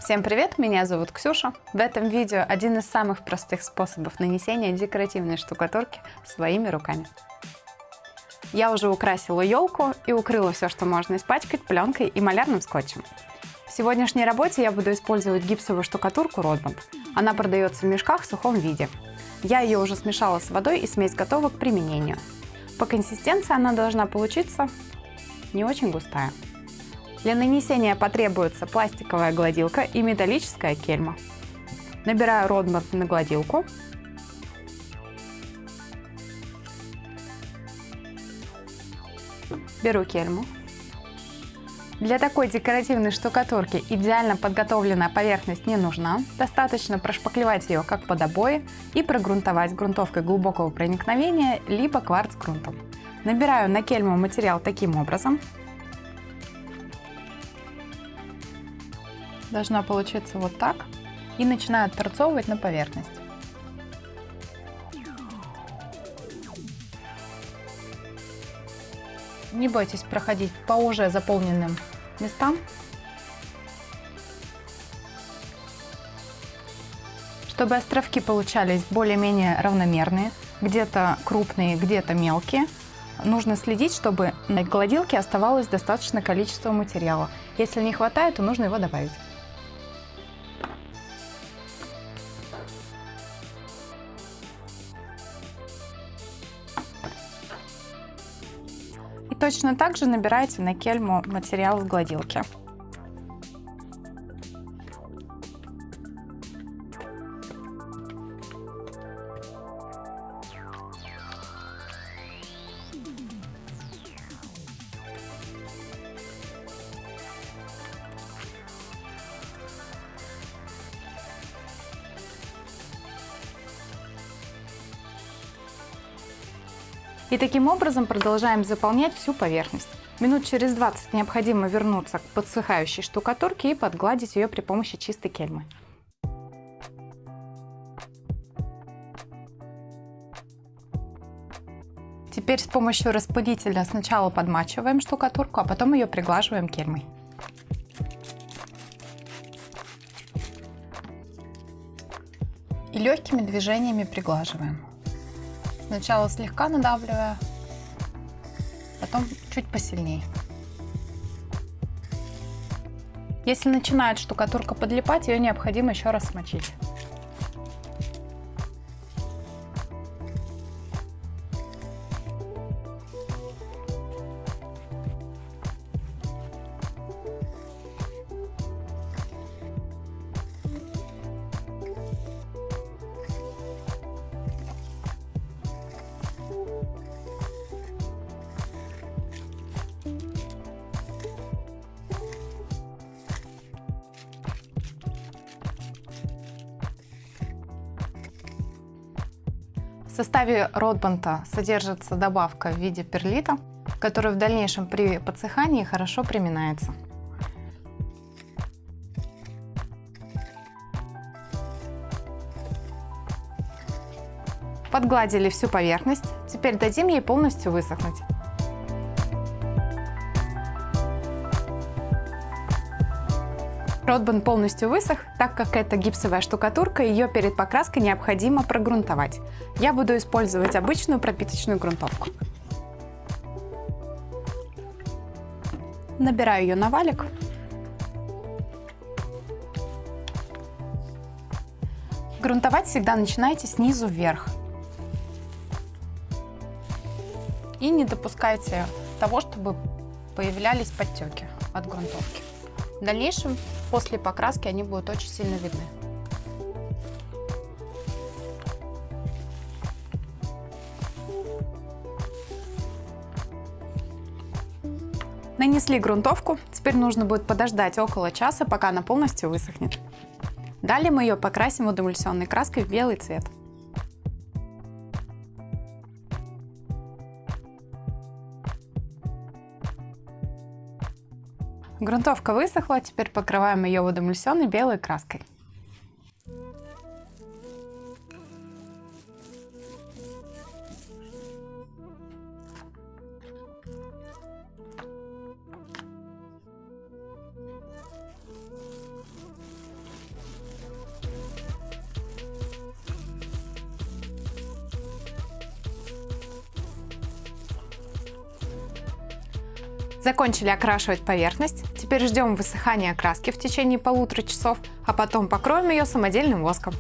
Всем привет, меня зовут Ксюша. В этом видео один из самых простых способов нанесения декоративной штукатурки своими руками. Я уже украсила елку и укрыла все, что можно испачкать, пленкой и малярным скотчем. В сегодняшней работе я буду использовать гипсовую штукатурку Rotband. Она продается в мешках в сухом виде. Я ее уже смешала с водой и смесь готова к применению. По консистенции она должна получиться не очень густая. Для нанесения потребуется пластиковая гладилка и металлическая кельма. Набираю Rotband на гладилку. Беру кельму. Для такой декоративной штукатурки идеально подготовленная поверхность не нужна. Достаточно прошпаклевать ее как под обои и прогрунтовать грунтовкой глубокого проникновения либо кварц-грунтом. Набираю на кельму материал таким образом. Должна получиться вот так. И начинаю отторцовывать на поверхность. Не бойтесь проходить по уже заполненным местам, чтобы островки получались более-менее равномерные, где-то крупные, где-то мелкие. Нужно следить, чтобы на гладилке оставалось достаточное количество материала. Если не хватает, то нужно его добавить. И точно так же набирайте на кельму материал с гладилки. И таким образом продолжаем заполнять всю поверхность. Минут через 20 необходимо вернуться к подсыхающей штукатурке и подгладить ее при помощи чистой кельмы. Теперь с помощью распылителя сначала подмачиваем штукатурку, а потом ее приглаживаем кельмой. И легкими движениями приглаживаем. Сначала слегка надавливая, потом чуть посильнее. Если начинает штукатурка подлипать, ее необходимо еще раз смочить. В составе Rotband содержится добавка в виде перлита, который в дальнейшем при подсыхании хорошо приминается. Подгладили всю поверхность, теперь дадим ей полностью высохнуть. Rotband полностью высох, так как это гипсовая штукатурка, ее перед покраской необходимо прогрунтовать. Я буду использовать обычную пропиточную грунтовку. Набираю ее на валик. Грунтовать всегда начинайте снизу вверх. И не допускайте того, чтобы появлялись подтеки от грунтовки. В дальнейшем, после покраски, они будут очень сильно видны. Нанесли грунтовку, теперь нужно будет подождать около часа, пока она полностью высохнет. Далее мы ее покрасим водоэмульсионной краской в белый цвет. Грунтовка высохла, теперь покрываем ее водоэмульсионной белой краской. Закончили окрашивать поверхность. Теперь ждем высыхания краски в течение 1,5 часов, а потом покроем ее самодельным воском.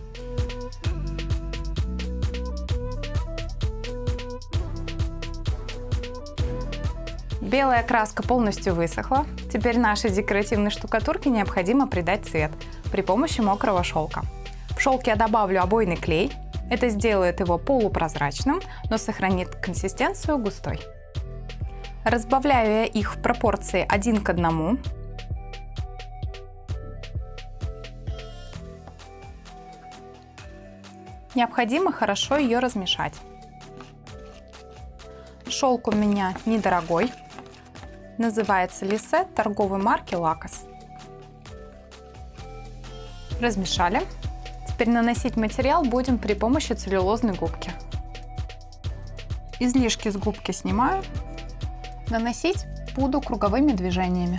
Белая краска полностью высохла. Теперь нашей декоративной штукатурке необходимо придать цвет при помощи мокрого шелка. В шелк я добавлю обойный клей. Это сделает его полупрозрачным, но сохранит консистенцию густой. Разбавляю я их в пропорции 1 к 1. Необходимо хорошо ее размешать. Шелк у меня недорогой. Называется Лиссе, торговой марки Лакос. Размешали. Теперь наносить материал будем при помощи целлюлозной губки. Излишки с губки снимаю. Наносить буду круговыми движениями.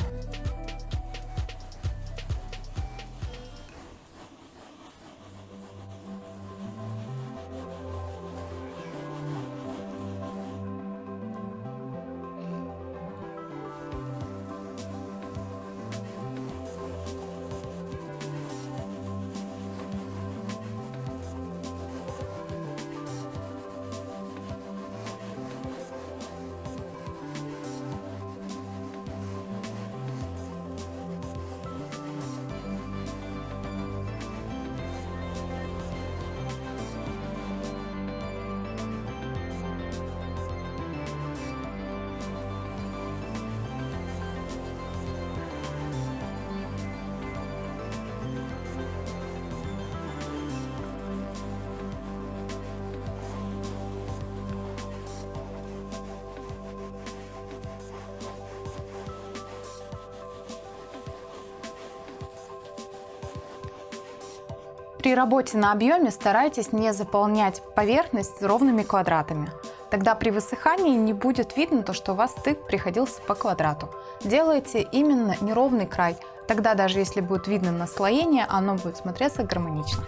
При работе на объеме старайтесь не заполнять поверхность ровными квадратами. Тогда при высыхании не будет видно то, что у вас стык приходился по квадрату. Делайте именно неровный край. Тогда даже если будет видно наслоение, оно будет смотреться гармонично.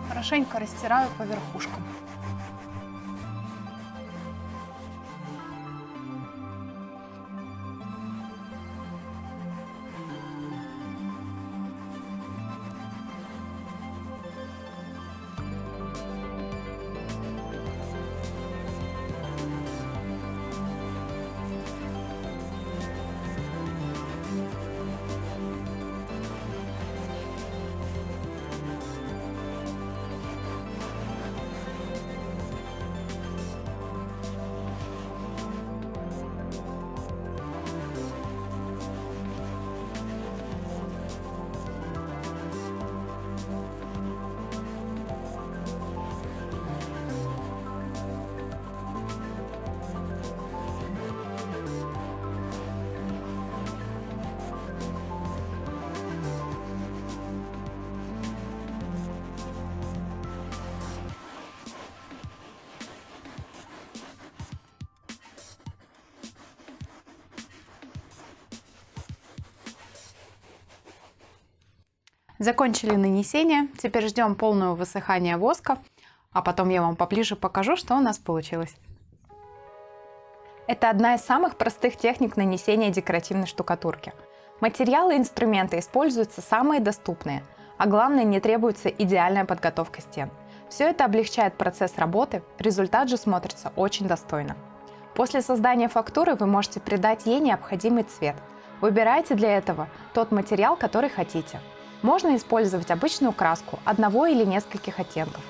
Хорошенько растираю по верхушкам. Закончили нанесение, теперь ждем полного высыхания воска, а потом я вам поближе покажу, что у нас получилось. Это одна из самых простых техник нанесения декоративной штукатурки. Материалы и инструменты используются самые доступные, а главное, не требуется идеальная подготовка стен. Все это облегчает процесс работы, результат же смотрится очень достойно. После создания фактуры вы можете придать ей необходимый цвет. Выбирайте для этого тот материал, который хотите. Можно использовать обычную краску одного или нескольких оттенков.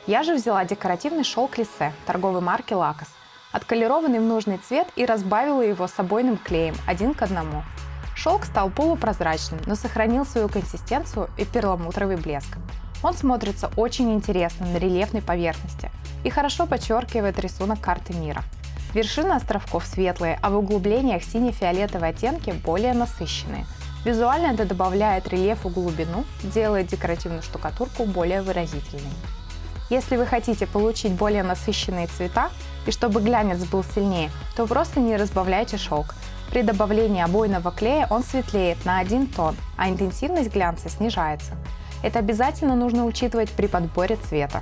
Я же взяла декоративный шелк Лиссе торговой марки Лакос, отколерованный в нужный цвет и разбавила его с обойным клеем 1 к 1. Шелк стал полупрозрачным, но сохранил свою консистенцию и перламутровый блеск. Он смотрится очень интересно на рельефной поверхности и хорошо подчеркивает рисунок карты мира. Вершины островков светлые, а в углублениях сине-фиолетовые оттенки более насыщенные. Визуально это добавляет рельефу глубину, делает декоративную штукатурку более выразительной. Если вы хотите получить более насыщенные цвета и чтобы глянец был сильнее, то просто не разбавляйте шелк. При добавлении обойного клея он светлеет на 1 тон, а интенсивность глянца снижается. Это обязательно нужно учитывать при подборе цвета.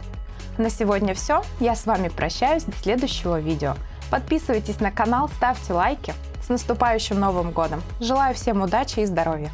На сегодня все. Я с вами прощаюсь до следующего видео. Подписывайтесь на канал, ставьте лайки. С наступающим Новым годом! Желаю всем удачи и здоровья!